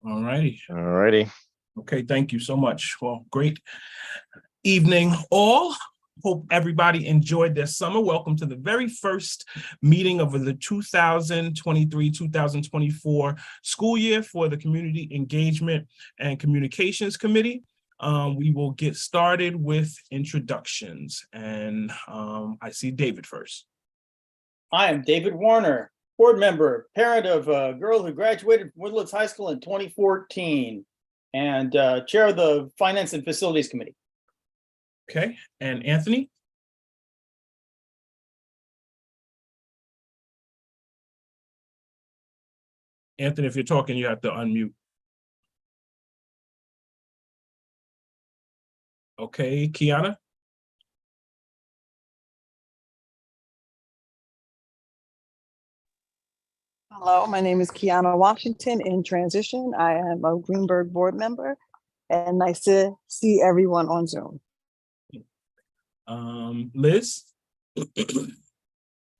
All righty. All righty. Okay, thank you so much. Well, great evening, all. Hope everybody enjoyed their summer. Welcome to the very first meeting of the 2023-2024 school year for the Community Engagement and Communications Committee. We will get started with introductions, and I see David first. I am David Warner, board member, parent of a girl who graduated from Woodlands High School in 2014, and chair of the Finance and Facilities Committee. Okay, and Anthony? Anthony, if you're talking, you have to unmute. Okay, Kiana? Hello, my name is Kiana Washington in transition. I am a Greenburgh board member, and nice to see everyone on Zoom. Liz?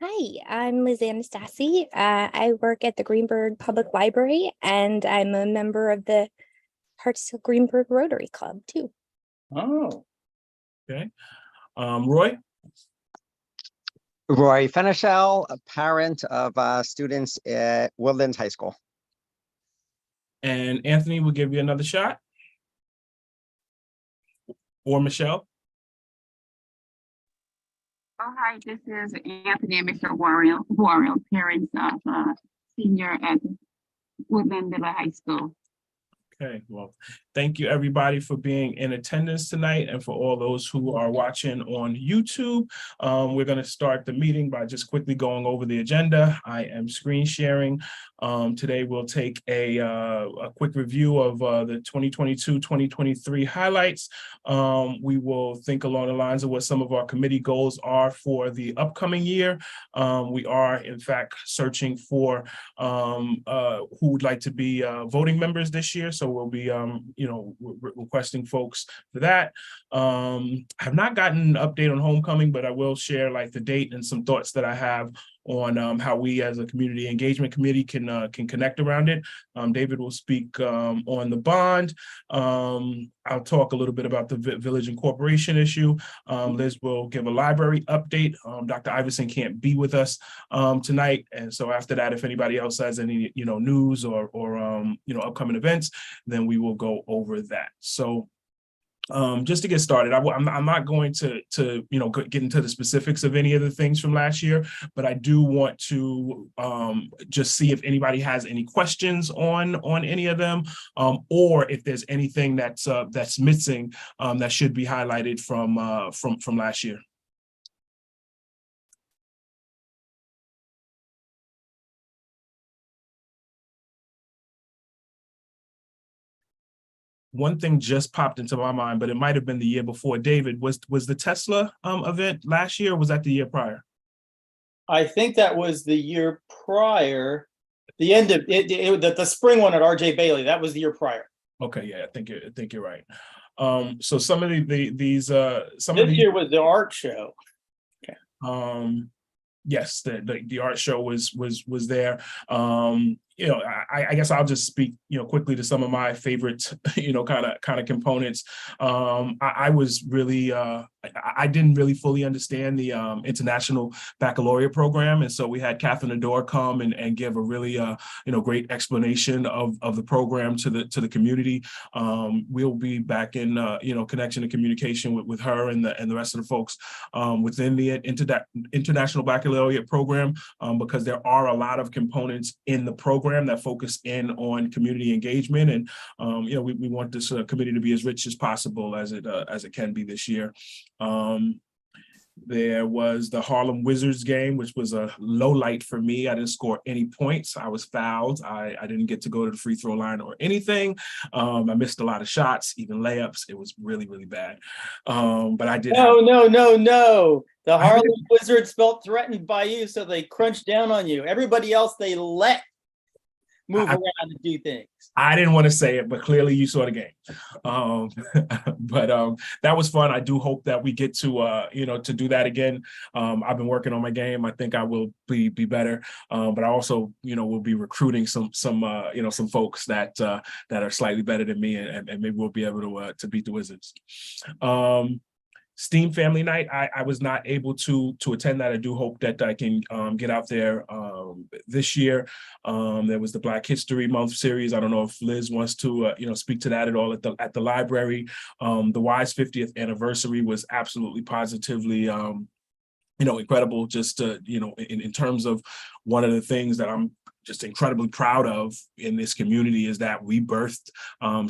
Hi, I'm Liz Anastasi. I work at the Greenburgh Public Library, and I'm a member of the Hearts of Greenburgh Rotary Club too. Oh, Okay. Roy? Roy Fenichel, a parent of students at Woodlands High School. And Anthony will give you another shot. Or Michelle? Oh, hi, this is Anthony and Mr. Warrior, parents of senior at Woodland High School. Okay, well, thank you everybody for being in attendance tonight, and for all those who are watching on YouTube. We're going to start the meeting by just quickly going over the agenda. I am screen sharing. Today we'll take a quick review of the 2022-2023 highlights. We will think along the lines of what some of our committee goals are for the upcoming year. We are in fact searching for who would like to be voting members this year. So we'll be requesting folks for that. I have not gotten an update on homecoming, but I will share like the date and some thoughts that I have on how we as a community engagement committee can connect around it. David will speak on the bond. I'll talk a little bit about the village incorporation issue. Liz will give a library update. Dr. Iverson can't be with us tonight, and so after that, if anybody else has any news or upcoming events, then we will go over that. So just to get started, I'm not going to get into the specifics of any of the things from last year, but I do want to just see if anybody has any questions on any of them, or if there's anything that's missing that should be highlighted from last year. One thing just popped into my mind, but it might have been the year before. David, was the Tesla event last year, or was that the year prior? I think that was the year prior. The end of it, the spring one at RJ Bailey. That was the year prior. Okay, yeah, I think you're right. So some of these this year was the art show. Okay. Yes, the art show was there. I guess I'll just speak quickly to some of my favorite kind of components. I was really I didn't really fully understand the international baccalaureate program, and so we had Catherine Adore come and give a really great explanation of the program to the community. We'll be back in connection and communication with her and the rest of the folks within the international baccalaureate program, because there are a lot of components in the program that focus in on community engagement, and we want this committee to be as rich as possible as it can be this year. There was the Harlem Wizards game, which was a low light for me. I didn't score any points. I was fouled. I didn't get to go to the free throw line or anything. I missed a lot of shots, even layups. It was really, really bad. But I did. No. The Harlem Wizards felt threatened by you, so they crunched down on you. Everybody else they let move around and do things. I didn't want to say it, but clearly you saw the game. But that was fun. I do hope that we get to to do that again. I've been working on my game. I think I will be better. But I also will be recruiting some folks that are slightly better than me, and maybe we'll be able to beat the Wizards. STEAM Family Night, I was not able to attend that. I do hope that I can get out there this year. There was the Black History Month series. I don't know if Liz wants to speak to that at all at the library. The Wise 50th anniversary was absolutely positively incredible. Just in terms of one of the things that I'm just incredibly proud of in this community is that we birthed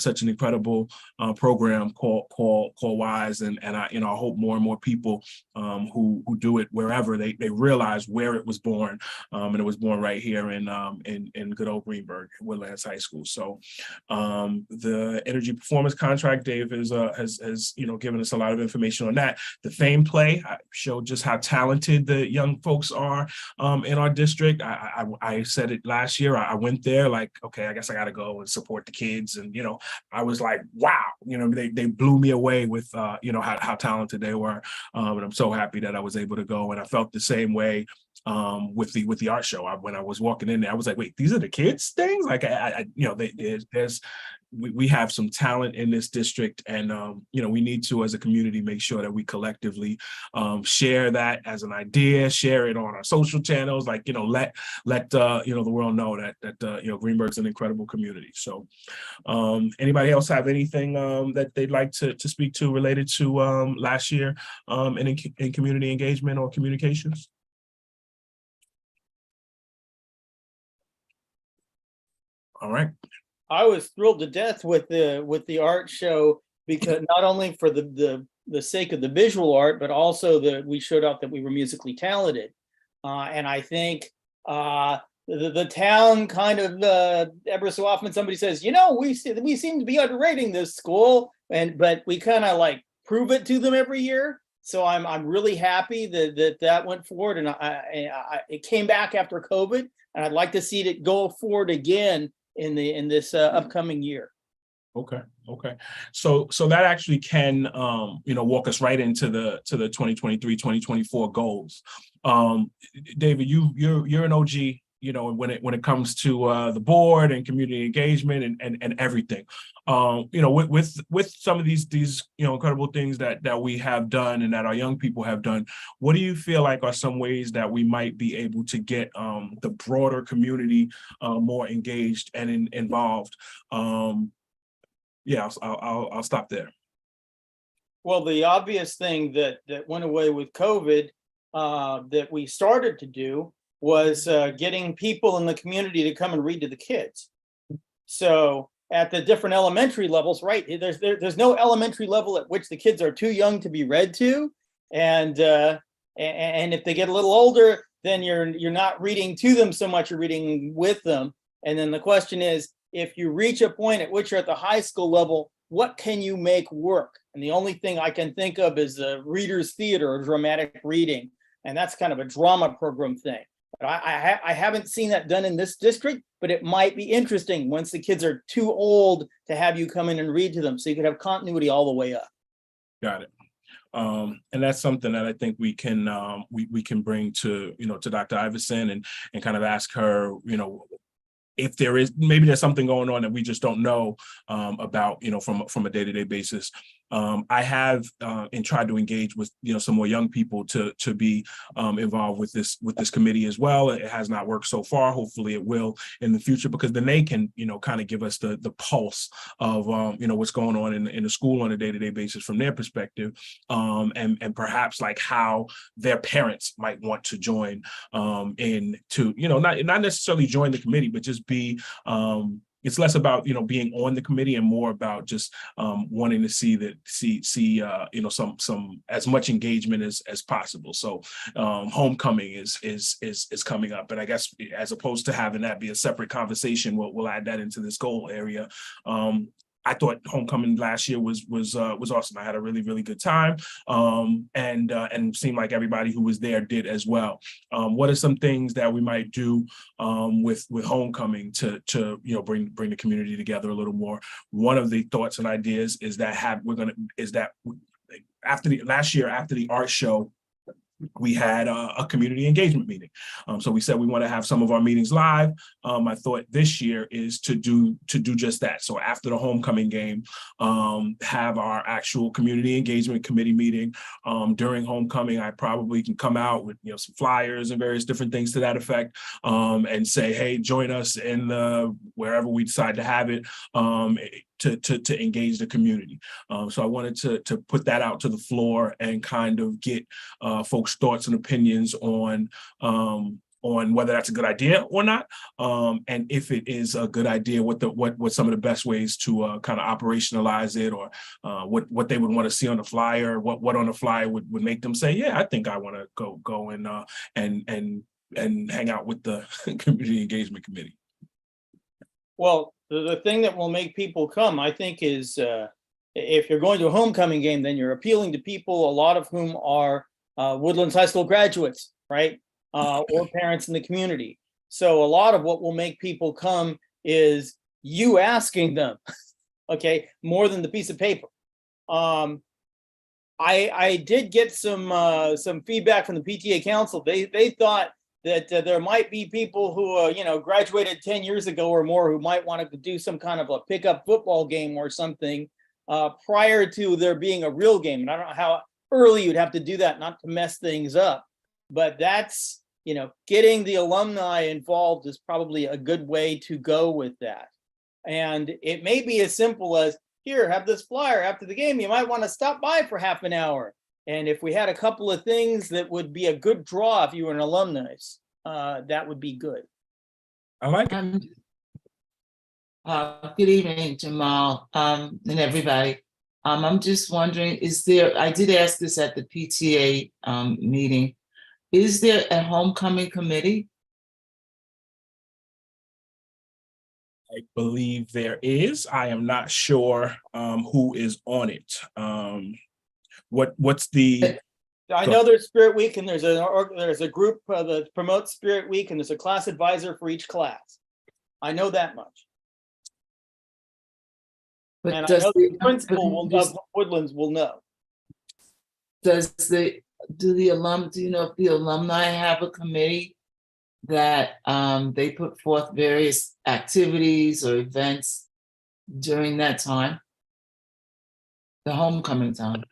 such an incredible program called Wise, and I hope more and more people who do it wherever they realize where it was born, and it was born right here in good old Greenburgh, Woodlands High School. So the energy performance contract, Dave has given us a lot of information on that. The Fame Play showed just how talented the young folks are in our district. I said it last year. I went there like, okay, I guess I got to go and support the kids, and I was like, wow, they blew me away with how talented they were, and I'm so happy that I was able to go. And I felt the same way with the art show. When I was walking in there, I was like, wait, these are the kids things? Like we have some talent in this district, and we need to, as a community, make sure that we collectively share that as an idea, share it on our social channels, let the world know that Greenburgh's an incredible community. So anybody else have anything that they'd like to speak to related to last year in community engagement or communications? All right. I was thrilled to death with the art show, because not only for the sake of the visual art, but also that we showed out that we were musically talented. And I think the town kind of ever so often somebody says, we seem to be underrating this school, but we kind of like prove it to them every year. So I'm really happy that went forward, and it came back after COVID, and I'd like to see it go forward again in this upcoming year. Okay. So that actually can walk us right into the 2023-2024 goals. David, you're an OG, when it comes to the board and community engagement and everything. With some of these incredible things that we have done and that our young people have done, what do you feel like are some ways that we might be able to get the broader community more engaged and involved? I'll stop there. Well, the obvious thing that went away with COVID that we started to do was getting people in the community to come and read to the kids. So at the different elementary levels, right? There's no elementary level at which the kids are too young to be read to, and if they get a little older, then you're not reading to them so much, you're reading with them. And then the question is, if you reach a point at which you're at the high school level, what can you make work? And the only thing I can think of is a reader's theater or dramatic reading, and that's kind of a drama program thing. But I haven't seen that done in this district, but it might be interesting once the kids are too old to have you come in and read to them, so you could have continuity all the way up. Got it. And that's something that I think we can bring to to Dr. Iverson and kind of ask her, if there's something going on that we just don't know about, from a day-to-day basis. I have and tried to engage with some more young people to be involved with this committee as well. It has not worked so far. Hopefully it will in the future, because then they can kind of give us the pulse of what's going on in the school on a day-to-day basis from their perspective, and perhaps like how their parents might want to join in to not necessarily join the committee, but just be it's less about being on the committee and more about just wanting to see some as much engagement as possible. So homecoming is coming up, and I guess as opposed to having that be a separate conversation, we'll add that into this goal area. I thought homecoming last year was awesome. I had a really good time, and seemed like everybody who was there did as well. What are some things that we might do with homecoming to bring the community together a little more? One of the thoughts and ideas is that after the art show, we had a community engagement meeting. So we said we want to have some of our meetings live. I thought this year is to do just that. So after the homecoming game, have our actual community engagement committee meeting. During homecoming, I probably can come out with some flyers and various different things to that effect, and say, hey, join us in wherever we decide to have it. To engage the community. So I wanted to put that out to the floor and kind of get folks' thoughts and opinions on whether that's a good idea or not. And if it is a good idea, what some of the best ways to kind of operationalize it, or what they would want to see on the flyer, what on the flyer would make them say, yeah, I think I want to go and hang out with the community engagement committee. Well, the thing that will make people come, I think, is if you're going to a homecoming game, then you're appealing to people, a lot of whom are Woodlands High School graduates, right? Or parents in the community. So a lot of what will make people come is you asking them, okay, more than the piece of paper. I did get some feedback from the PTA council. They thought that there might be people who graduated 10 years ago or more who might want to do some kind of a pickup football game or something prior to there being a real game. And I don't know how early you'd have to do that not to mess things up. But that's, getting the alumni involved is probably a good way to go with that. And it may be as simple as, here, have this flyer after the game. You might want to stop by for half an hour. And if we had a couple of things that would be a good draw if you were an alumnus, that would be good. I like it. Good evening, Jamal, and everybody. I'm just wondering, I did ask this at the PTA meeting, is there a homecoming committee? I believe there is. I am not sure who is on it. What's the? I know there's Spirit Week, and there's a group that promotes Spirit Week, and there's a class advisor for each class. I know that much. But and I know the principal of Woodlands will know. Do you know if the alumni have a committee that they put forth various activities or events during that time? The homecoming time.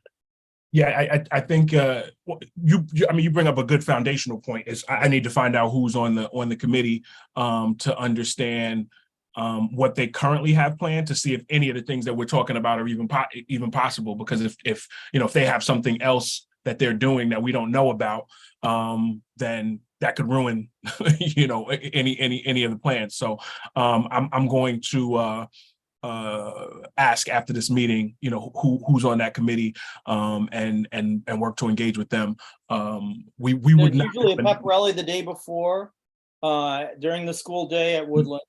Yeah, I think you bring up a good foundational point. Is I need to find out who's on the committee to understand what they currently have planned, to see if any of the things that we're talking about are even possible. Because if they have something else that they're doing that we don't know about, then that could ruin any of the plans. So I'm going to ask after this meeting, who's on that committee, and work to engage with them. We would not usually a pep rally the day before, during the school day at Woodlands,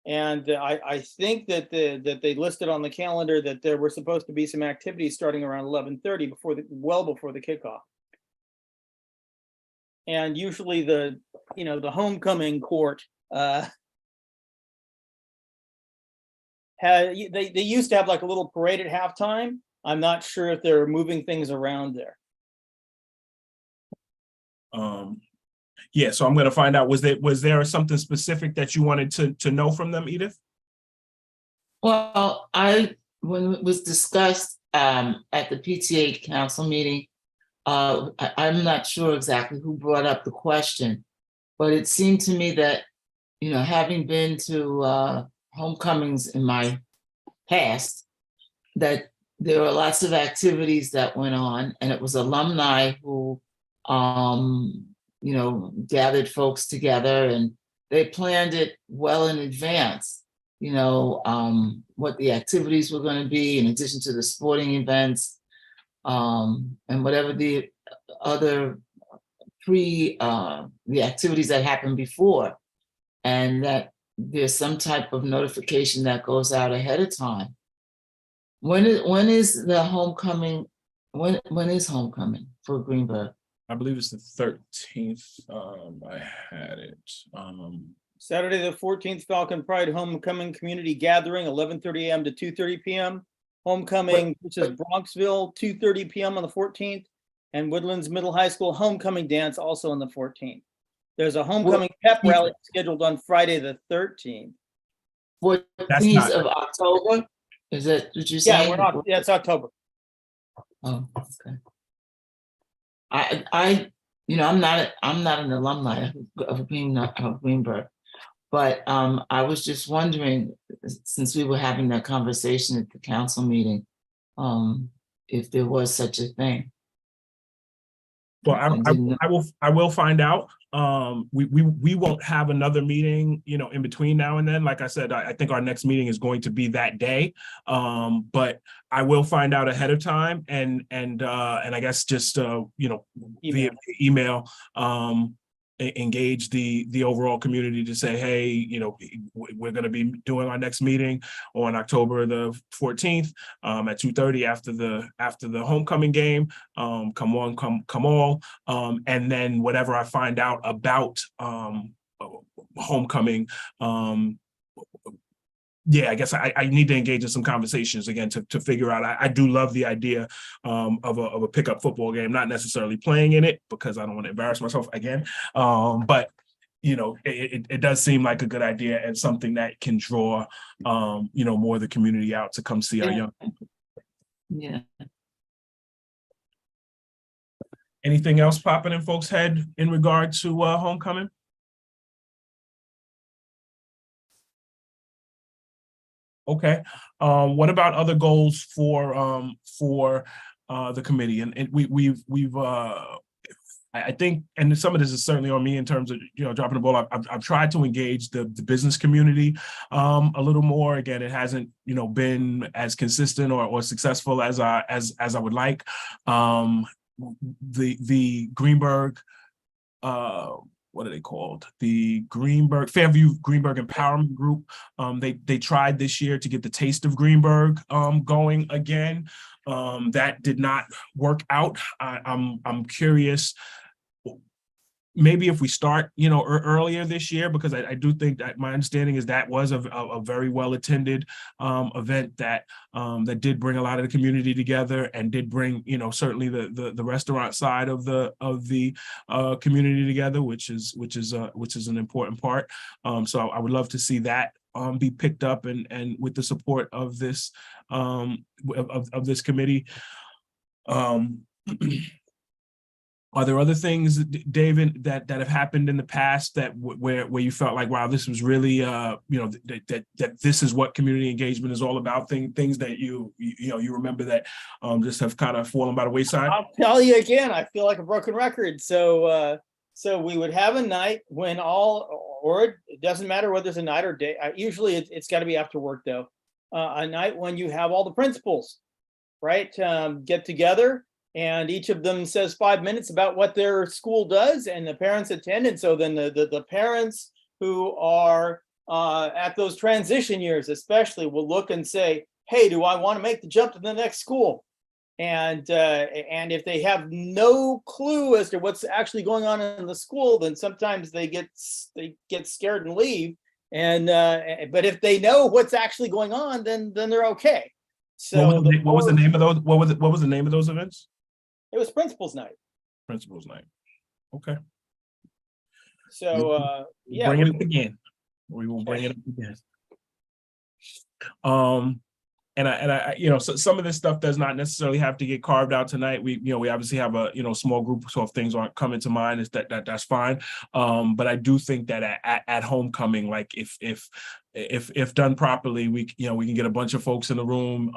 and I think that they listed on the calendar that there were supposed to be some activities starting around 11:30 well before the kickoff. And usually the homecoming court they used to have like a little parade at halftime. I'm not sure if they're moving things around there. Yeah, so I'm going to find out. Was there something specific that you wanted to know from them, Edith? Well, when it was discussed at the PTA council meeting, I'm not sure exactly who brought up the question, but it seemed to me that, having been to homecomings in my past, that there were lots of activities that went on, and it was alumni who gathered folks together, and they planned it well in advance, what the activities were going to be in addition to the sporting events, and whatever the other the activities that happened before, and that there's some type of notification that goes out ahead of time When is the homecoming? When is homecoming for Greenburgh? I believe it's the 13th. I had it. Saturday, the 14th, Falcon Pride Homecoming Community Gathering, 11:30 a.m. to 2:30 p.m. Homecoming, which is Bronxville, 2:30 p.m. on the 14th, and Woodlands Middle High School Homecoming Dance also on the 14th. There's a homecoming pep rally scheduled on Friday, the 13th. 14th of October? Is that what you're saying? Yeah, we're not, yeah, it's October. Oh, okay. I'm not an alumni of Greenburgh, but I was just wondering, since we were having that conversation at the council meeting, if there was such a thing. Well, I will find out. We won't have another meeting, in between now and then. Like I said, I think our next meeting is going to be that day. But I will find out ahead of time and I guess just via email, engage the overall community to say, hey, we're going to be doing our next meeting on October the 14th at 2:30 after the homecoming game. Come all. And then whatever I find out about homecoming, I guess I need to engage in some conversations again to figure out. I do love the idea of a pickup football game, not necessarily playing in it because I don't want to embarrass myself again. But it does seem like a good idea and something that can draw more of the community out to come see our young people. Yeah. Anything else popping in folks' head in regard to homecoming? Okay. What about other goals for the committee? And we've I think, and some of this is certainly on me in terms of dropping the ball. I've tried to engage the business community a little more. Again, it hasn't been as consistent or successful as I would like. The Greenburgh, what are they called? The Fairview Greenburgh Empowerment Group. They tried this year to get the Taste of Greenburgh going again. That did not work out. I'm curious. Maybe if we start, earlier this year, because I do think that my understanding is that was a very well attended event that did bring a lot of the community together and did bring, certainly the restaurant side of the community together, which is an important part. So I would love to see that be picked up and with the support of this of this committee. Are there other things, David, that have happened in the past that where you felt like, wow, this was really, that this is what community engagement is all about? Things that you remember that just have kind of fallen by the wayside? I'll tell you again, I feel like a broken record. So we would have a night when or it doesn't matter whether it's a night or day. Usually it's got to be after work though. A night when you have all the principals, right, get together. And each of them says 5 minutes about what their school does, and the parents attend. And so then the parents who are at those transition years especially will look and say, hey, do I want to make the jump to the next school? And if they have no clue as to what's actually going on in the school, then sometimes they get scared and leave. And but if they know what's actually going on, then they're okay. So what was the name of those? What was the name of those events? It was Principals Night. Principals Night. Okay. So yeah, bring it up again. We will bring it up again. And I so some of this stuff does not necessarily have to get carved out tonight. We obviously have a small group, so if things aren't coming to mind, is that's fine. But I do think that at homecoming, like if done properly, we can get a bunch of folks in the room.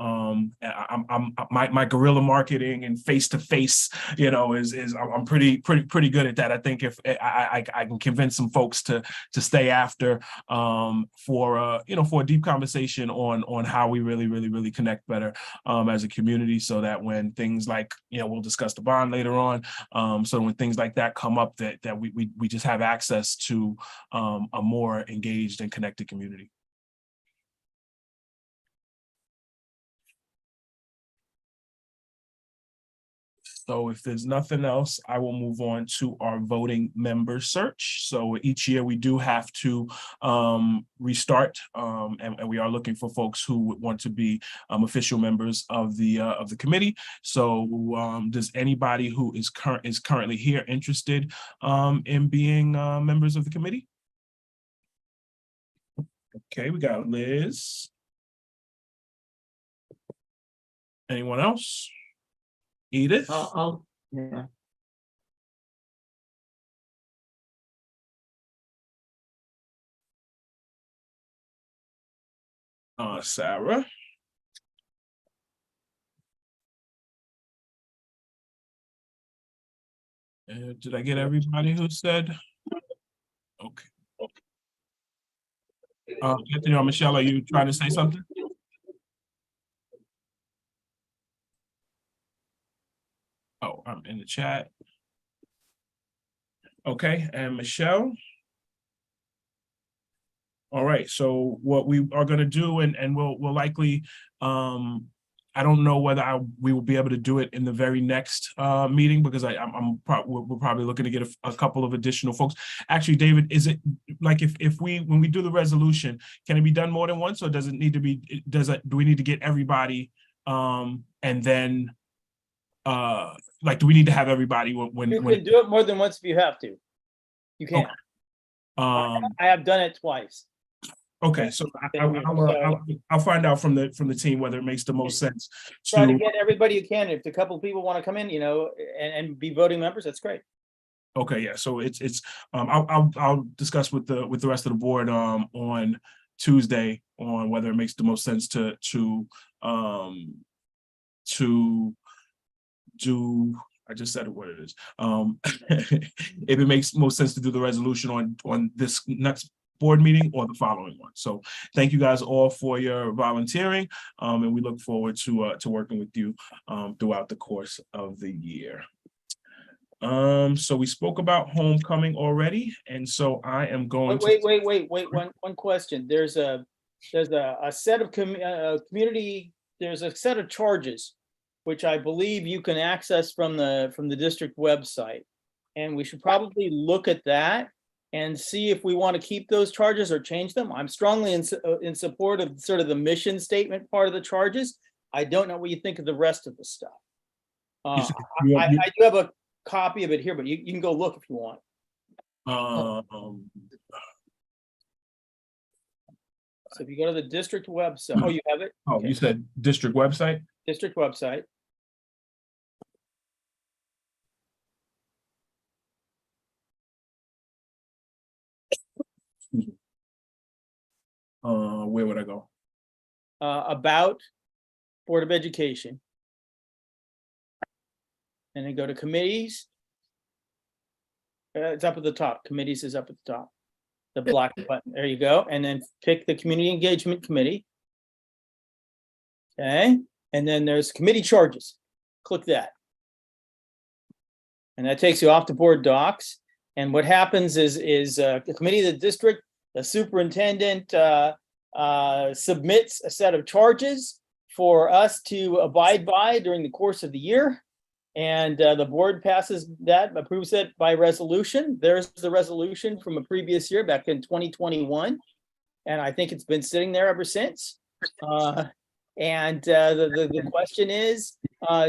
My guerrilla marketing and face to face, I'm pretty good at that. I think if I can convince some folks to stay after for a deep conversation on how we really connect better as a community, so that when things like we'll discuss the bond later on, so when things like that come up, that we just have access to a more engaged and connected community. So if there's nothing else, I will move on to our voting member search. So each year we do have to restart, and we are looking for folks who would want to be official members of the committee. So does anybody who is currently here interested in being members of the committee? Okay, we got Liz. Anyone else? Edith? Yeah. Sarah? Did I get everybody who said? Okay. Anthony or Michelle, are you trying to say something? Oh, I'm in the chat. Okay, and Michelle? All right, so what we are going to do, and we'll likely, I don't know whether we will be able to do it in the very next meeting, because we're probably looking to get a couple of additional folks. Actually, David, is it like when we do the resolution, can it be done more than once, or does it need to be? Do we need to get everybody, and then like, do we need to have everybody when You can do it more than once if you have to. You can. Okay. I have done it twice. Okay, so I'll find out from the team whether it makes the most sense Try to to. get everybody you can. If a couple of people want to come in, and be voting members, that's great. Okay, yeah, so it's I'll discuss with the rest of the board on Tuesday on whether it makes the most sense to do. I just said what it is. If it makes most sense to do the resolution on this next board meeting or the following one. So thank you guys all for your volunteering, and we look forward to working with you throughout the course of the year. So we spoke about homecoming already, and so I am going Wait, one question. There's a set of community, there's a set of charges which I believe you can access from the district website. And we should probably look at that and see if we want to keep those charges or change them. I'm strongly in support of sort of the mission statement part of the charges. I don't know what you think of the rest of the stuff. I do have a copy of it here, but you can go look if you want. So if you go to the district website, you have it? Oh, Okay. You said district website? District website. Where would I go? About Board of Education. And then go to committees. It's up at the top. Committees is up at the top. The black button. There you go. And then pick the Community Engagement Committee. Okay. And then there's committee charges. Click that. And that takes you off to board docs. And what happens is the committee of the district, the superintendent submits a set of charges for us to abide by during the course of the year. And the board passes that, approves it by resolution. There's the resolution from a previous year back in 2021. And I think it's been sitting there ever since. The question is,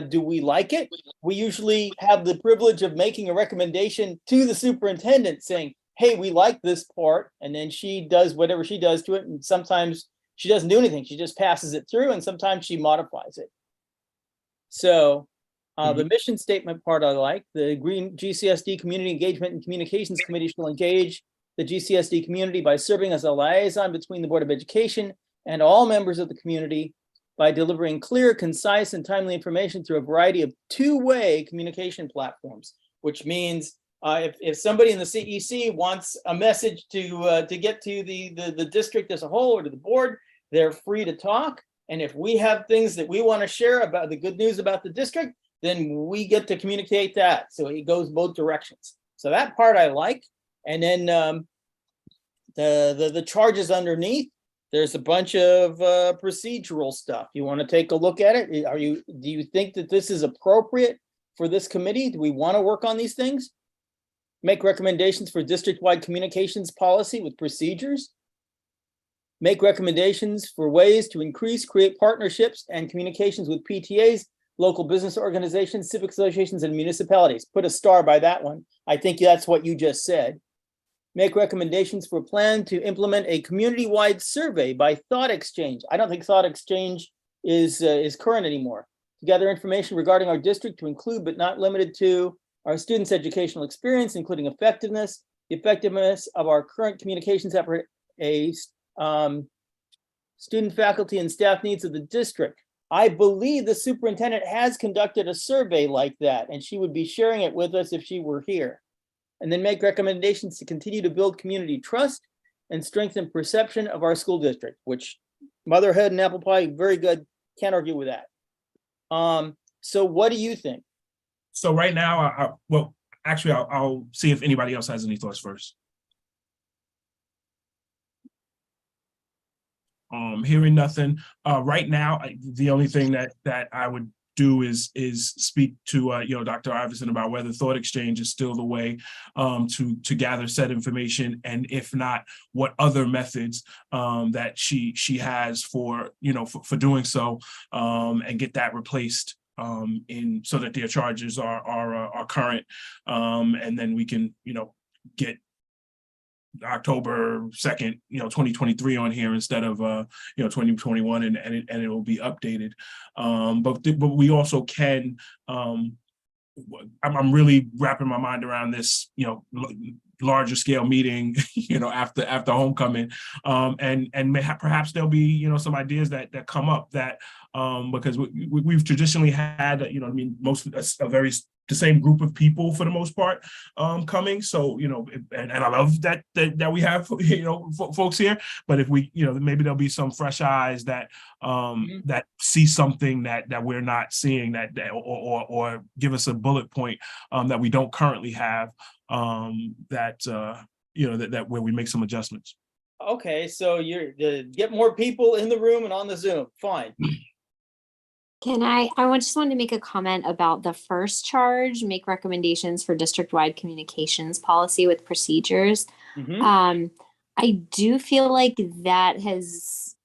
do we like it? We usually have the privilege of making a recommendation to the superintendent saying, hey, we like this part. And then she does whatever she does to it. And sometimes she doesn't do anything. She just passes it through, and sometimes she modifies it. So the mission statement part I like. The Green GCSD Community Engagement and Communications Committee shall engage the GCSD community by serving as a liaison between the Board of Education and all members of the community by delivering clear, concise, and timely information through a variety of two-way communication platforms, which means if somebody in the CEC wants a message to get to the district as a whole or to the board, they're free to talk. And if we have things that we want to share about the good news about the district, then we get to communicate that. So it goes both directions. So that part I like. And then the charges underneath, there's a bunch of procedural stuff. You want to take a look at it? Do you think that this is appropriate for this committee? Do we want to work on these things? Make recommendations for district-wide communications policy with procedures. Make recommendations for ways to create partnerships and communications with PTAs, local business organizations, civic associations, and municipalities. Put a star by that one. I think that's what you just said. Make recommendations for a plan to implement a community-wide survey by Thought Exchange. I don't think Thought Exchange is current anymore. To gather information regarding our district to include but not limited to our students' educational experience, including effectiveness, the effectiveness of our current communications effort, student, faculty, and staff needs of the district. I believe the superintendent has conducted a survey like that, and she would be sharing it with us if she were here. And then make recommendations to continue to build community trust and strengthen perception of our school district, which motherhood and apple pie, very good. Can't argue with that. So what do you think? So right now, well, actually, I'll see if anybody else has any thoughts first. Hearing nothing. Right now, the only thing that I would do is speak to Dr. Iverson about whether Thought Exchange is still the way to gather said information, and if not, what other methods that she has for doing so, and get that replaced in so that their charges are current, and then we can get October 2nd, 2023 on here instead of 2021, and it will be updated. But we also can. I'm really wrapping my mind around this, larger scale meeting, after homecoming, and perhaps there'll be some ideas that come up that because we've traditionally had the same group of people for the most part coming. So, and I love that we have, folks here, but if we, maybe there'll be some fresh eyes that that see something that we're not seeing or give us a bullet point that we don't currently have, that where we make some adjustments. Okay, so you're get more people in the room and on the Zoom. Fine. I just wanted to make a comment about the first charge, make recommendations for district-wide communications policy with procedures. I do feel like that has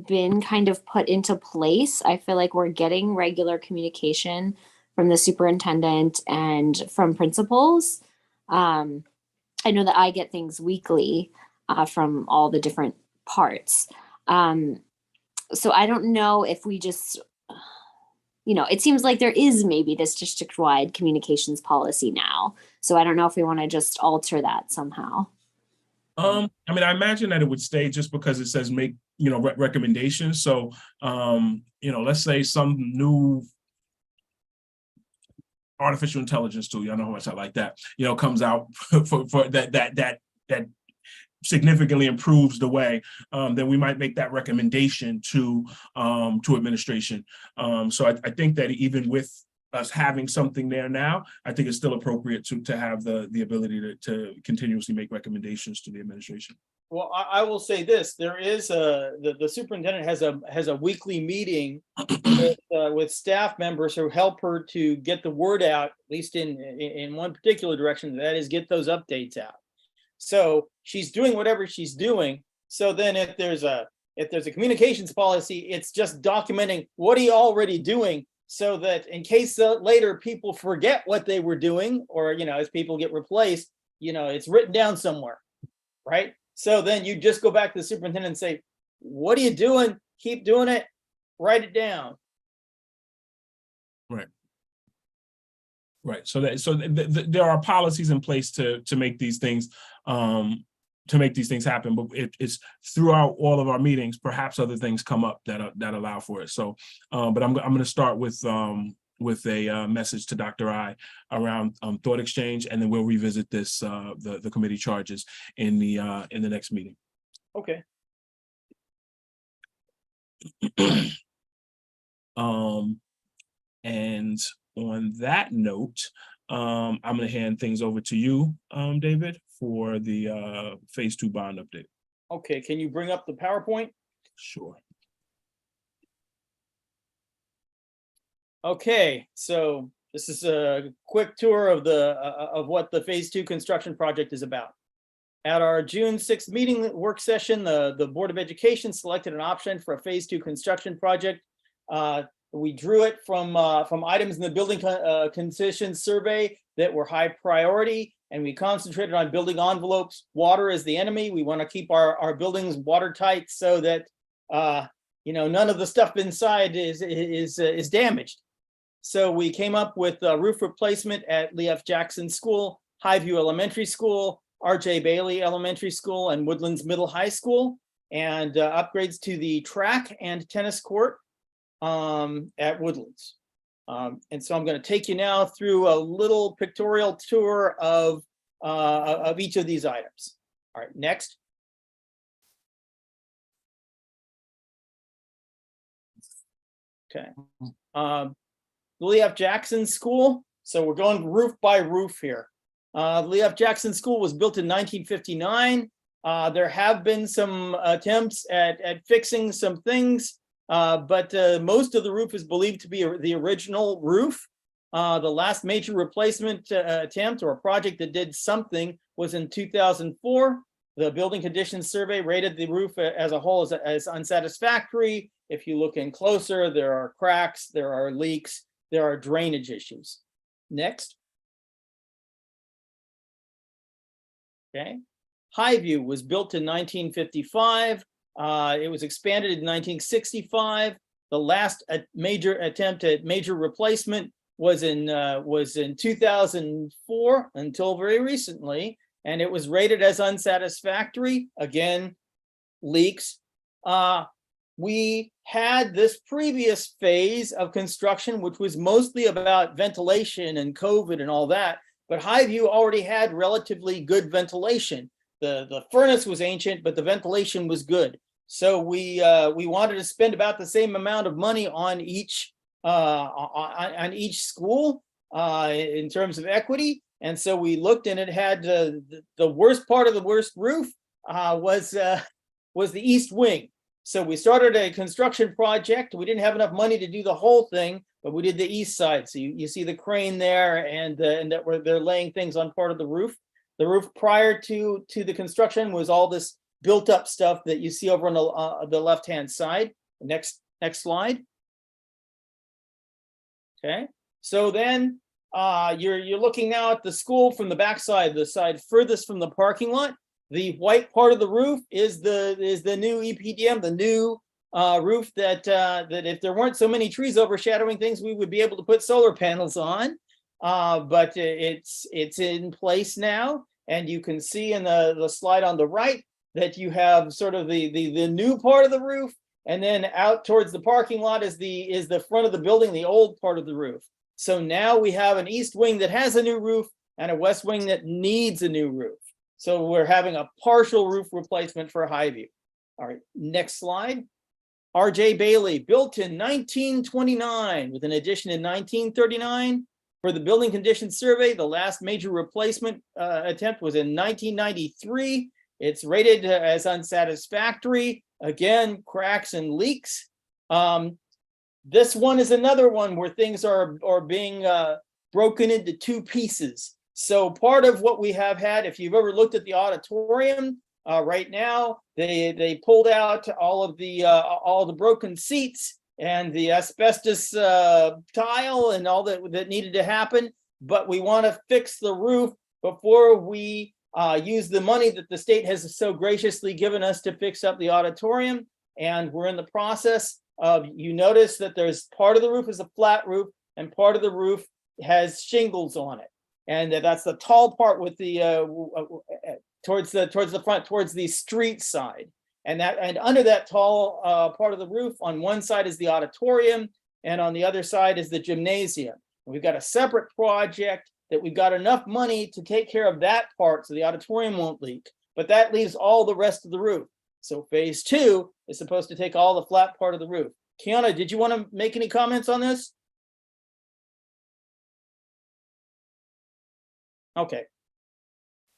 been kind of put into place. I feel like we're getting regular communication from the superintendent and from principals. I know that I get things weekly from all the different parts. So I don't know if we just, it seems like there is maybe this district-wide communications policy now. So I don't know if we want to just alter that somehow. I imagine that it would stay just because it says make, recommendations. So, let's say some new artificial intelligence tool, y'all know how much I like that, comes out for that significantly improves the way, then we might make that recommendation to administration. So I think that even with us having something there now, I think it's still appropriate to have the ability to continuously make recommendations to the administration. Well, I will say this: there is the superintendent has a weekly meeting with staff members who help her to get the word out, at least in one particular direction. That is, get those updates out. So she's doing whatever she's doing. So then if there's a communications policy, it's just documenting what are you already doing, so that in case later people forget what they were doing, or, as people get replaced, it's written down somewhere, right? So then you just go back to the superintendent and say, what are you doing? Keep doing it, write it down. Right. Right. So there are policies in place to make these things happen, but it's throughout all of our meetings. Perhaps other things come up that allow for it. So, but I'm going to start with a message to Dr. I around Thought Exchange, and then we'll revisit this the committee charges in the next meeting. Okay. And on that note, I'm going to hand things over to you, David, for the phase 2 bond update. Okay, can you bring up the PowerPoint? Sure. Okay, so This is a quick tour of of what the phase 2 construction project is about. At our June 6th meeting work session, the Board of Education selected an option for a phase 2 construction project. We drew it from items in the building conditions survey that were high priority, and we concentrated on building envelopes. Water is the enemy. We want to keep our buildings watertight so that none of the stuff inside is damaged. So we came up with a roof replacement at Lee F. Jackson School, Highview Elementary School, R.J. Bailey Elementary School, and Woodlands Middle High School, and upgrades to the track and tennis court at Woodlands. And so I'm going to take you now through a little pictorial tour of each of these items. All right, next. Okay. Lee F. Jackson School. So we're going roof by roof here. Lee F. Jackson School was built in 1959. There have been some attempts at fixing some things, but most of the roof is believed to be the original roof. The last major replacement attempt or a project that did something was in 2004. The building conditions survey rated the roof as a whole as unsatisfactory. If you look in closer, there are cracks, there are leaks, there are drainage issues. Next. Okay. Highview was built in 1955. It was expanded in 1965. The last major attempt at major replacement was in 2004 until very recently, and it was rated as unsatisfactory. Again, leaks. We had this previous phase of construction, which was mostly about ventilation and COVID and all that, but Highview already had relatively good ventilation. The furnace was ancient, but the ventilation was good. So we wanted to spend about the same amount of money on each school in terms of equity. And so we looked, and it had the worst part of the worst roof was the east wing. So we started a construction project. We didn't have enough money to do the whole thing, but we did the east side. So you see the crane there, and that they're laying things on part of the roof. The roof prior to the construction was all this built up stuff that you see over on the left-hand side. Next slide. Okay, so then you're looking now at the school from the backside, the side furthest from the parking lot. The white part of the roof is the new EPDM, the new roof that if there weren't so many trees overshadowing things, we would be able to put solar panels on. But it's in place now, and you can see in the slide on the right that you have sort of the new part of the roof, and then out towards the parking lot is the front of the building, the old part of the roof. So now we have an east wing that has a new roof and a west wing that needs a new roof. So we're having a partial roof replacement for Highview. All right, next slide. R.J. Bailey, built in 1929 with an addition in 1939. For the building conditions survey, the last major replacement attempt was in 1993. It's rated as unsatisfactory. Again, cracks and leaks. This one is another one where things are being broken into two pieces. So part of what we have had, if you've ever looked at the auditorium, right now they pulled out all the broken seats and the asbestos tile and all that needed to happen. But we want to fix the roof before we use the money that the state has so graciously given us to fix up the auditorium. And we're in the process of, you notice that there's part of the roof is a flat roof and part of the roof has shingles on it. And that's the tall part with the towards the front, towards the street side. And under that tall part of the roof, on one side is the auditorium, and on the other side is the gymnasium. And we've got a separate project that we've got enough money to take care of that part so the auditorium won't leak, but that leaves all the rest of the roof. So phase 2 is supposed to take all the flat part of the roof. Kiana, did you want to make any comments on this? Okay.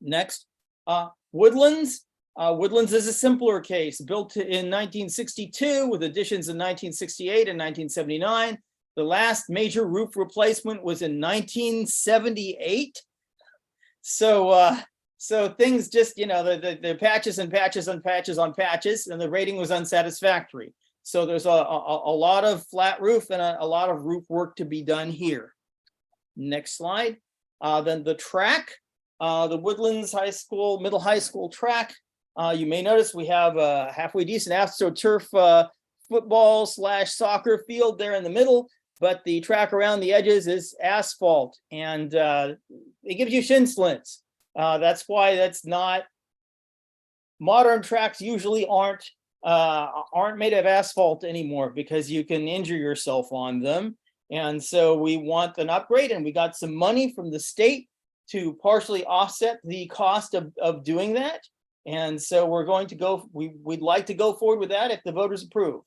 Next, Woodlands. Woodlands is a simpler case, built in 1962 with additions in 1968 and 1979. The last major roof replacement was in 1978. So things just, the patches and patches and patches on patches, and the rating was unsatisfactory. So there's a lot of flat roof and a lot of roof work to be done here. Next slide. Then the track, the Woodlands High School, middle high school track. You may notice we have a halfway decent AstroTurf football / soccer field there in the middle, but the track around the edges is asphalt, and it gives you shin splints. That's why that's not, modern tracks usually aren't made of asphalt anymore, because you can injure yourself on them. And so we want an upgrade, and we got some money from the state to partially offset the cost of doing that. And so we're going to go, we'd like to go forward with that if the voters approve.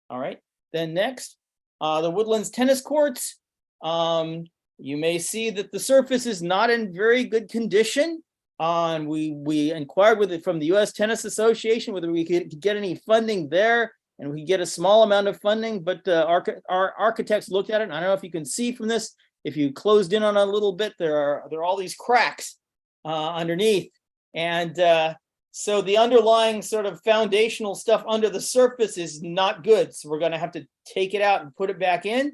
All right, then next, the Woodlands tennis courts. You may see that the surface is not in very good condition. We inquired from the U.S. Tennis Association whether we could get any funding there, and we get a small amount of funding, but our architects looked at it, and I don't know if you can see from this, if you closed in on a little bit, there are all these cracks underneath, and so the underlying sort of foundational stuff under the surface is not good. So we're going to have to take it out and put it back in.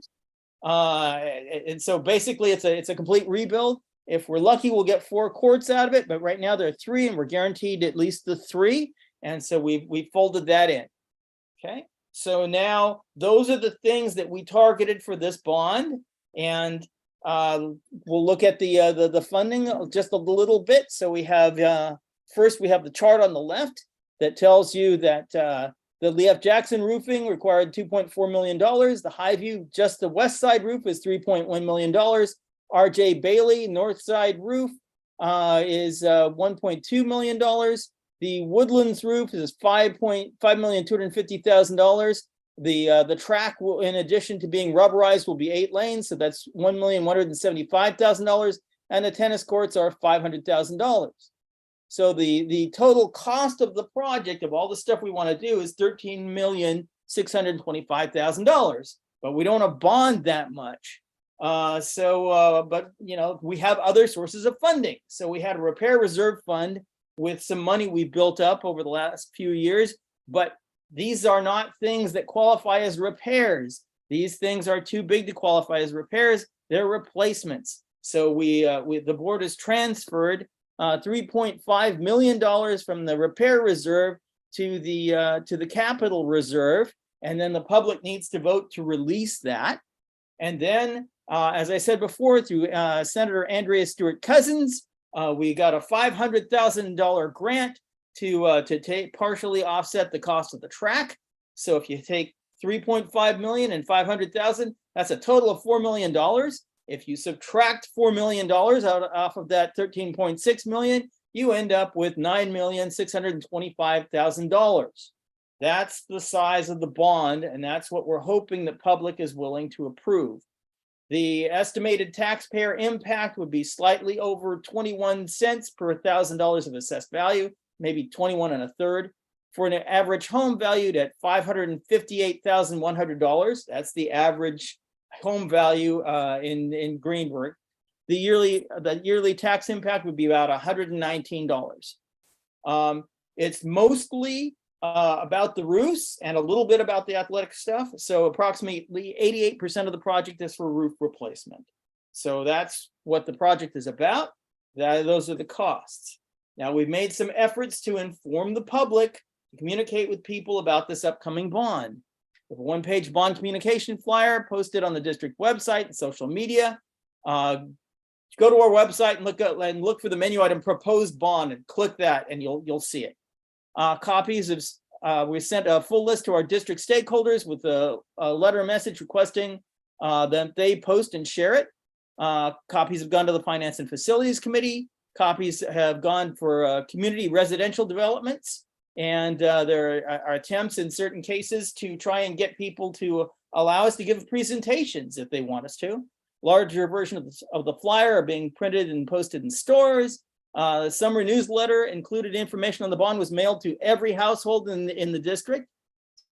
And so basically it's a complete rebuild. If we're lucky, we'll get 4 courts out of it, but right now there are 3, and we're guaranteed at least the 3. And so we folded that in. Okay. So now those are the things that we targeted for this bond. And we'll look at the funding just a little bit. So we have, first, we have the chart on the left that tells you that the Leaf Jackson roofing required $2.4 million. The Highview, just the west side roof, is $3.1 million. RJ Bailey North Side roof is $1.2 million. The Woodlands roof is $5,250,000. The track will, in addition to being rubberized, will be 8 lanes, so that's $1,175,000. And the tennis courts are $500,000. So the total cost of the project of all the stuff we want to do is $13,625,000, but we don't want to bond that much. But we have other sources of funding. So we had a repair reserve fund with some money we built up over the last few years, but these are not things that qualify as repairs. These things are too big to qualify as repairs. They're replacements. So the board has transferred $3.5 million from the repair reserve to the capital reserve, and then the public needs to vote to release that. And then, as I said before, through Senator Andrea Stewart Cousins, we got a $500,000 grant to partially offset the cost of the track. So if you take 3.5 million and 500,000, that's a total of $4 million. If you subtract $4 million off of that 13.6 million, you end up with $9,625,000. That's the size of the bond, and that's what we're hoping the public is willing to approve. The estimated taxpayer impact would be slightly over 21 cents per $1,000 of assessed value, maybe 21 1/3, for an average home valued at $558,100. That's the average home value in Greenburgh. The yearly tax impact would be about $119. It's mostly about the roofs and a little bit about the athletic stuff. So approximately 88% of the project is for roof replacement. So that's what the project is about. Those are the costs. Now, we've made some efforts to inform the public, to communicate with people about this upcoming bond. We have a one-page bond communication flyer posted on the district website and social media. Go to our website and look for the menu item proposed bond and click that, and you'll see it. Copies of we sent a full list to our district stakeholders with a letter message requesting that they post and share it. Copies have gone to the Finance and Facilities Committee. Copies have gone for community residential developments. And there are attempts in certain cases to try and get people to allow us to give presentations if they want us to. Larger version of the flyer are being printed and posted in stores. The summer newsletter included information on the bond was mailed to every household in the district.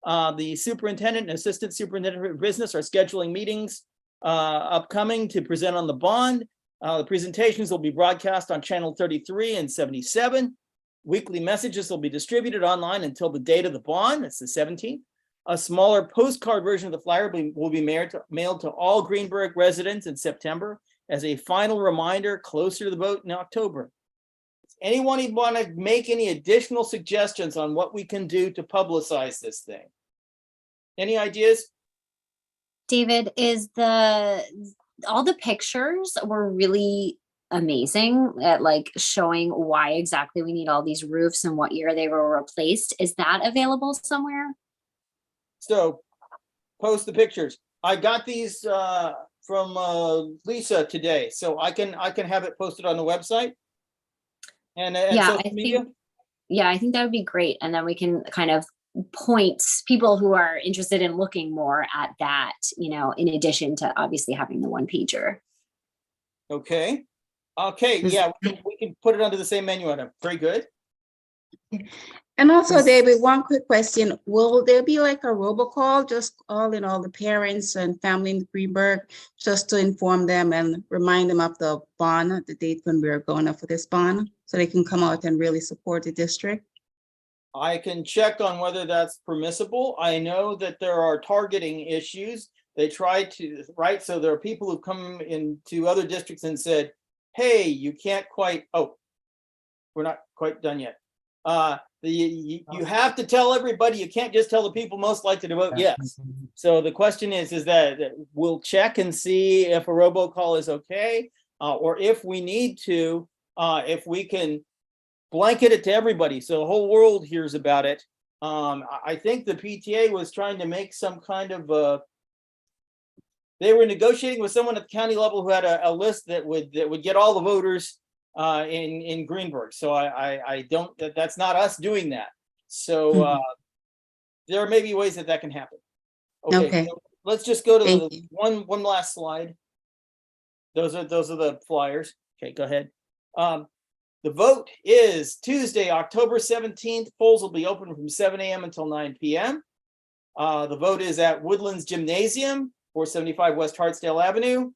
The superintendent and assistant superintendent for business are scheduling meetings upcoming to present on the bond. The presentations will be broadcast on channel 33 and 77. Weekly messages will be distributed online until the date of the bond. That's the 17th. A smaller postcard version of the flyer will be mailed to all Greenburgh residents in September as a final reminder closer to the vote in October. Does anyone want to make any additional suggestions on what we can do to publicize this thing? Any ideas? David, all the pictures were really amazing at like showing why exactly we need all these roofs and what year they were replaced. Is that available somewhere? So post the pictures. I got these from Lisa today, so I can have it posted on the website and Yeah, social media. I think that would be great. And then we can kind of point people who are interested in looking more at that, you know, in addition to obviously having the one pager. Okay. Yeah, we can put it under the same menu item. Very good. And also, David, one quick question. Will there be like a robocall, just calling all the parents and family in Greenburgh just to inform them and remind them of the bond, the date when we're going up for this bond, so they can come out and really support the district? I can check on whether that's permissible. I know that there are targeting issues. They try to, right? So there are people who come into other districts and said, hey, you can't quite, we're not quite done yet. You have to tell everybody, you can't just tell the people most likely to vote yes. So the question is that we'll check and see if a robocall is okay, or if we need to, if we can blanket it to everybody so the whole world hears about it. I think the PTA was trying to make some kind of they were negotiating with someone at the county level who had a list that would get all the voters in Greenburgh. So I don't, that's not us doing that. So there may be ways that can happen. Okay. So let's just go to the one last slide. Those are the flyers. Okay, go ahead. The vote is Tuesday, October 17th. Polls will be open from 7 a.m. until 9 p.m. The vote is at Woodlands Gymnasium, 475 West Hartsdale Avenue.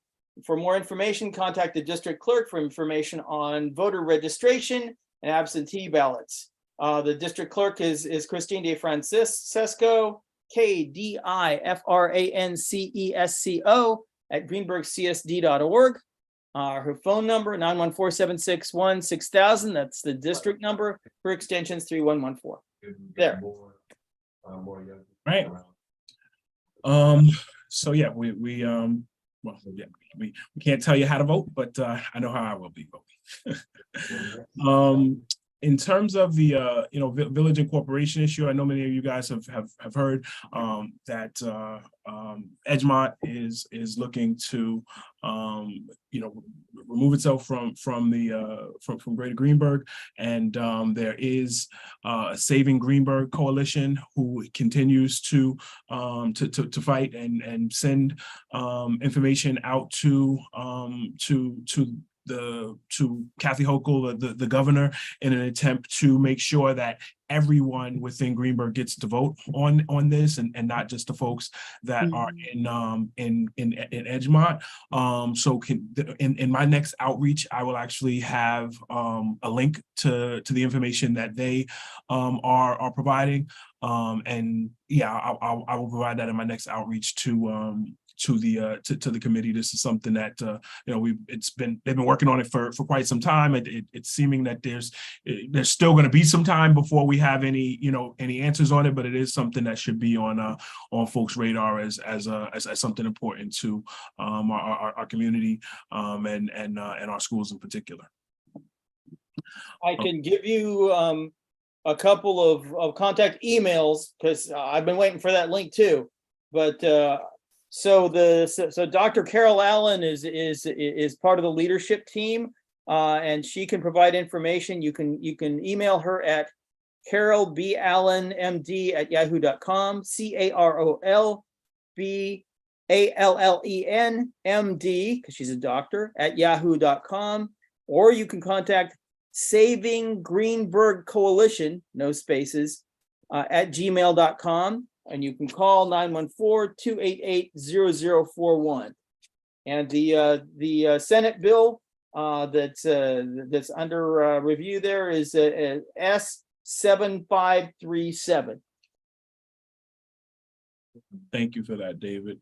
For more information, contact the district clerk for information on voter registration and absentee ballots. The district clerk is Christine DeFrancesco, KDIFRANCESCO at greenburghcsd.org. Her phone number, 914-761-6000. That's the district number. Her extension's 3114. There. Right. So yeah, we can't tell you how to vote, but I know how I will be voting. In terms of the village and corporation issue, I know many of you guys have heard that Edgemont is looking to remove itself from Greater Greenburgh, and there is a Saving Greenburgh coalition who continues to fight and send information out to Kathy Hochul, the governor, in an attempt to make sure that everyone within Greenburgh gets to vote on this, and not just the folks that are in Edgemont. So in my next outreach, I will actually have a link to the information that they are providing, and yeah, I will provide that in my next outreach to the committee. This is something that they've been working on it for quite some time. It's seeming that there's still going to be some time before we have any answers on it, but it is something that should be on folks' radar as something important to our community and our schools in particular. I can give you a couple of contact emails, because I've been waiting for that link too, but so Dr. Carol Allen is part of the leadership team, and she can provide information. You can email her at carolballenmd@yahoo.com, CarolBallenMD, because she's a doctor, @yahoo.com, or you can contact Saving Greenburgh Coalition, no spaces, @gmail.com. and you can call 914-288-0041. And the Senate bill that's under review there is S7537. Thank you for that, David.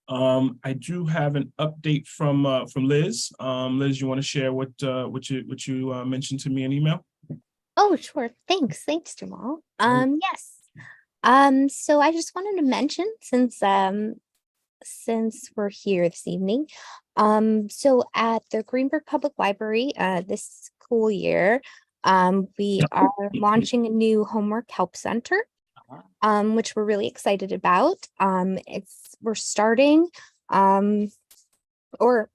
I do have an update from Liz. Liz, you want to share what you mentioned to me in email? Oh, sure. Thanks, Jamal. Yes. So I just wanted to mention, since we're here this evening, so at the Greenburgh Public Library, this school year, we are launching a new homework help center, which we're really excited about. We're starting, or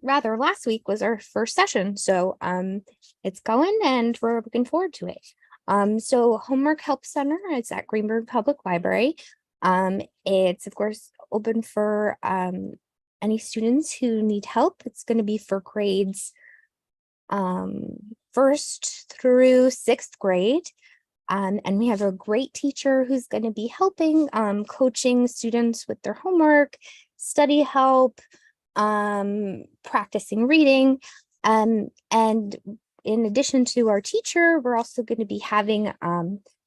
rather, last week was our first session, so it's going, and we're looking forward to it. So Homework Help Center is at Greenburgh Public Library. It's of course open for any students who need help. It's going to be for grades 1st through 6th grade. And we have a great teacher who's going to be helping, coaching students with their homework, study help, practicing reading. And in addition to our teacher, we're also going to be having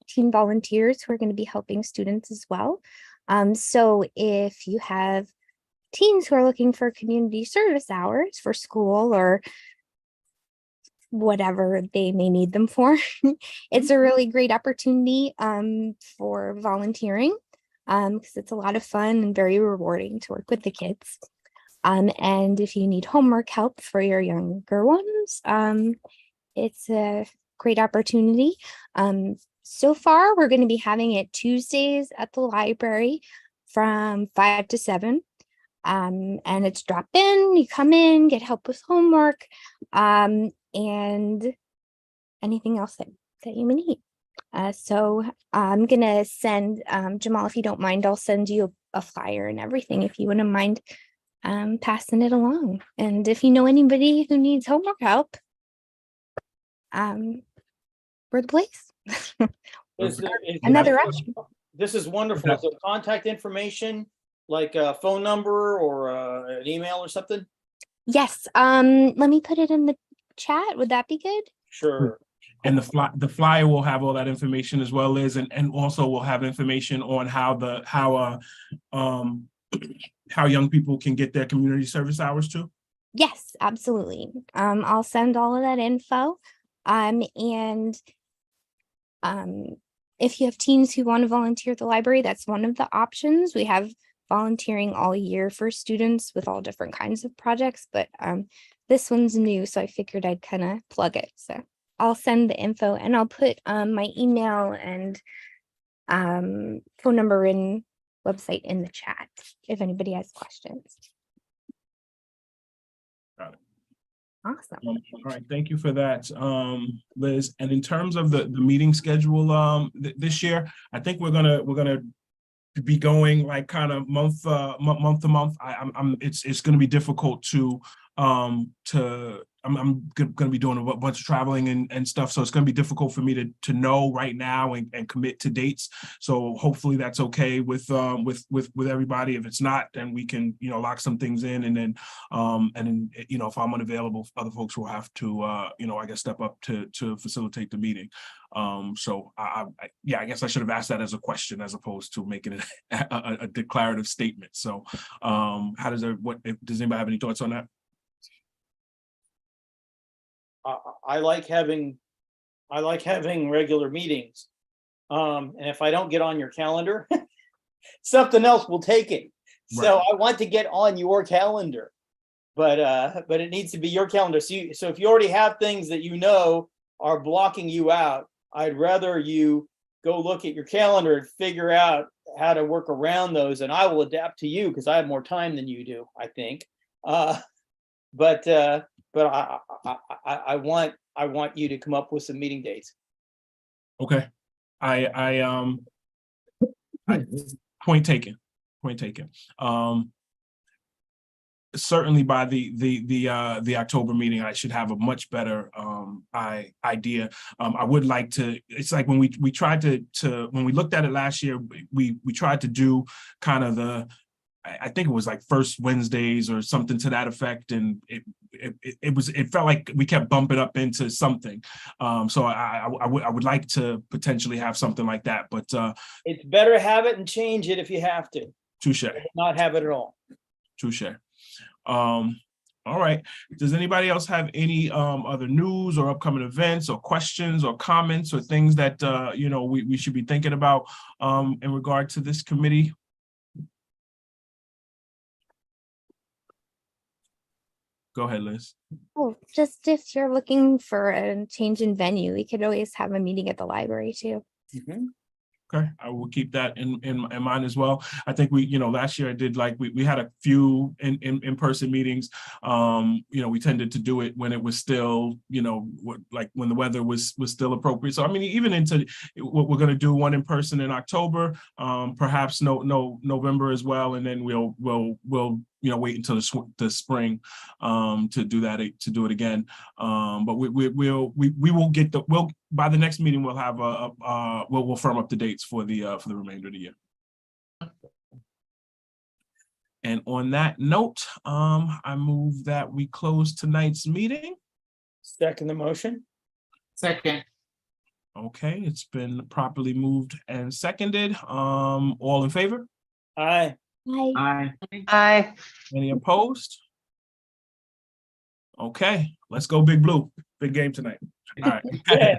team volunteers who are going to be helping students as well. So if you have teens who are looking for community service hours for school or whatever they may need them for, it's a really great opportunity for volunteering, because it's a lot of fun and very rewarding to work with the kids. And if you need homework help for your younger ones, it's a great opportunity. So far, we're going to be having it Tuesdays at the library from 5 to 7. And it's drop in, you come in, get help with homework, and anything else that you may need. So I'm going to send, Jamal, if you don't mind, I'll send you a flyer and everything if you wouldn't mind passing it along. And if you know anybody who needs homework help, we're the place. Another option. This is wonderful. Is there contact information, like a phone number or an email or something? Yes. Let me put it in the chat. Would that be good? Sure. And the flyer will have all that information as well, Liz, and also we'll have information on how young people can get their community service hours too. Yes, absolutely. I'll send all of that info. And if you have teens who want to volunteer at the library, that's one of the options. We have volunteering all year for students with all different kinds of projects, but this one's new, so I figured I'd kind of plug it. So I'll send the info, and I'll put my email and phone number and website in the chat if anybody has questions. Got it. Awesome. All right, thank you for that, Liz. And in terms of the meeting schedule this year, I think we're gonna be going like kind of month to month. It's gonna be difficult to I'm going to be doing a bunch of traveling and stuff, so it's going to be difficult for me to know right now and commit to dates. So hopefully that's okay with everybody. If it's not, then we can lock some things in, and then if I'm unavailable, other folks will have to I guess step up to facilitate the meeting. So I guess I should have asked that as a question as opposed to making it a declarative statement. So does anybody have any thoughts on that? I like having regular meetings. And if I don't get on your calendar, something else will take it. So I want to get on your calendar, but it needs to be your calendar. So if you already have things that are blocking you out, I'd rather you go look at your calendar and figure out how to work around those, and I will adapt to you because I have more time than you do, I think. But I want you to come up with some meeting dates. Okay. Point taken. certainly by the October meeting, I should have a much better idea. I would like to, it's like when we tried to when we looked at it last year, we tried to do kind of I think it was like first Wednesdays or something to that effect, and it felt like we kept bumping up into something. So I would like to potentially have something like that, but It's better have it and change it if you have to. touche. Not have it at all. Touche. All right. Does anybody else have any other news or upcoming events or questions or comments or things that we should be thinking about in regard to this committee? Go ahead, Liz. Oh, just if you're looking for a change in venue, we could always have a meeting at the library too. Okay, I will keep that in mind as well. I think last year I did we had a few in-person meetings. We tended to do it when it was still, when the weather was still appropriate. So I mean, even into what we're going to do one in person in October, perhaps November as well, and then we'll wait until the spring to do it again. But we will get by the next meeting we'll have we'll firm up the dates for the remainder of the year. And on that note, I move that we close tonight's meeting. Second the motion. Second. Okay, it's been properly moved and seconded. All in favor? Aye. Bye. Aye. Any opposed? Okay, let's go Big Blue. Big game tonight. All right. Okay.